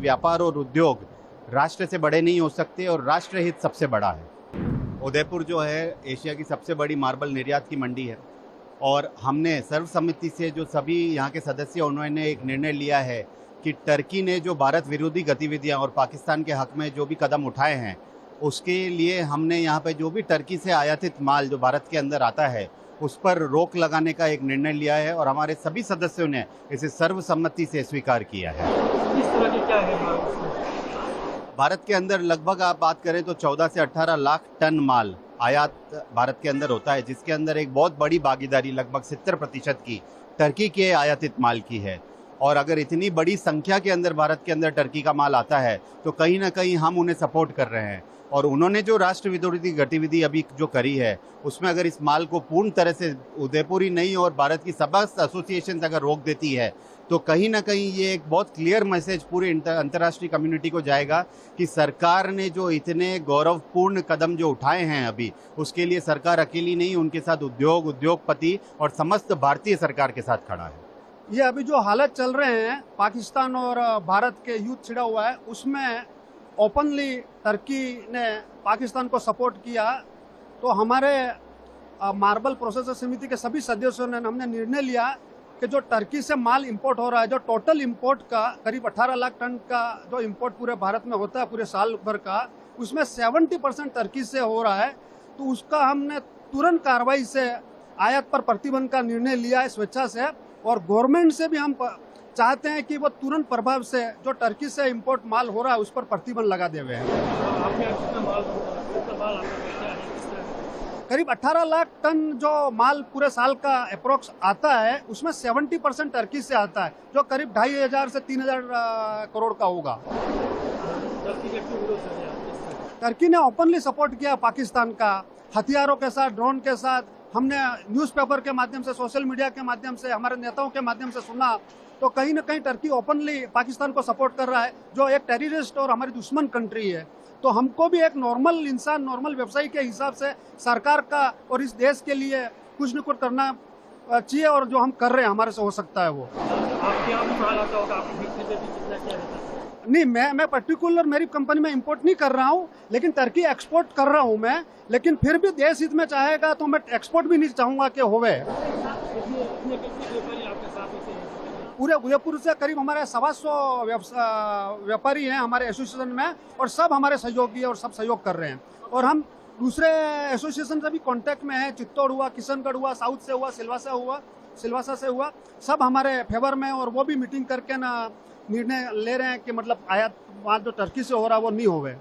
व्यापार और उद्योग राष्ट्र से बड़े नहीं हो सकते और राष्ट्र हित सबसे बड़ा है। उदयपुर जो है एशिया की सबसे बड़ी मार्बल निर्यात की मंडी है और हमने सर्वसम्मति से जो सभी यहाँ के सदस्य उन्होंने एक निर्णय लिया है कि टर्की ने जो भारत विरोधी गतिविधियाँ और पाकिस्तान के हक में जो भी कदम उठाए हैं उसके लिए हमने यहाँ पे जो भी टर्की से आयातित माल जो भारत के अंदर आता है उस पर रोक लगाने का एक निर्णय लिया है और हमारे सभी सदस्यों ने इसे सर्वसम्मति से स्वीकार किया है। किस तरह की क्या है माल? भारत के अंदर लगभग आप बात करें तो 14 से 18 लाख टन माल आयात भारत के अंदर होता है, जिसके अंदर एक बहुत बड़ी भागीदारी लगभग 70% की टर्की के आयातित माल की है। और अगर इतनी बड़ी संख्या के अंदर भारत के अंदर टर्की का माल आता है तो कहीं ना कहीं हम उन्हें सपोर्ट कर रहे हैं और उन्होंने जो राष्ट्र विरोधी गतिविधि अभी जो करी है उसमें अगर इस माल को पूर्ण तरह से उदयपुर ही नहीं और भारत की समस्त एसोसिएशन अगर रोक देती है तो कहीं ना कहीं ये एक बहुत क्लियर मैसेज पूरे अंतर्राष्ट्रीय कम्युनिटी को जाएगा कि सरकार ने जो इतने गौरवपूर्ण कदम जो उठाए हैं अभी उसके लिए सरकार अकेली नहीं, उनके साथ उद्योगपति और समस्त भारतीय सरकार के साथ खड़ा है। ये अभी जो हालत चल रहे हैं पाकिस्तान और भारत के युद्ध छिड़ा हुआ है उसमें ओपनली टर्की ने पाकिस्तान को सपोर्ट किया, तो हमारे मार्बल प्रोसेसर समिति के सभी सदस्यों ने हमने निर्णय लिया कि जो टर्की से माल इंपोर्ट हो रहा है, जो टोटल इंपोर्ट का करीब 18 लाख टन का जो इंपोर्ट पूरे भारत में होता है पूरे साल भर का, उसमें 70% टर्की से हो रहा है, तो उसका हमने तुरंत कार्रवाई से आयात पर प्रतिबंध का निर्णय लिया है स्वेच्छा से। और गवर्नमेंट से भी हम चाहते हैं कि वो तुरंत प्रभाव से जो टर्की से इंपोर्ट माल हो रहा है उस पर प्रतिबंध लगा देवे हैं। करीब 18 लाख टन जो माल पूरे साल का अप्रोक्स आता है उसमें 70% टर्की से आता है, जो करीब 2500 से 3000 करोड़ का होगा। टर्की ने ओपनली सपोर्ट किया पाकिस्तान का, हथियारों के साथ, ड्रोन के साथ। हमने न्यूज़पेपर के माध्यम से, सोशल मीडिया के माध्यम से, हमारे नेताओं के माध्यम से सुना, तो कहीं ना कहीं टर्की ओपनली पाकिस्तान को सपोर्ट कर रहा है जो एक टेररिस्ट और हमारी दुश्मन कंट्री है। तो हमको भी एक नॉर्मल इंसान, नॉर्मल व्यवसायी के हिसाब से सरकार का और इस देश के लिए कुछ न कुछ करना चाहिए और जो हम कर रहे हैं हमारे से हो सकता है वो। नहीं, मैं पर्टिकुलर मेरी कंपनी में इंपोर्ट नहीं कर रहा हूँ, लेकिन टर्की एक्सपोर्ट कर रहा हूँ मैं, लेकिन फिर भी देश हित में चाहेगा तो मैं एक्सपोर्ट भी नहीं चाहूँगा कि होवे। पूरे उदयपुर से करीब हमारे 125 व्यापारी हैं हमारे एसोसिएशन में और सब हमारे सहयोगी और सब सहयोग कर रहे हैं। और हम दूसरे एसोसिएशन से भी कांटेक्ट में हैं, चित्तौड़ हुआ, किशनगढ़ हुआ, साउथ से हुआ, सिलवासा से हुआ, सब हमारे फेवर में, और वो भी मीटिंग करके ना निर्णय ले रहे हैं कि मतलब आयात जो टर्की से हो रहा है वो नहीं होवे।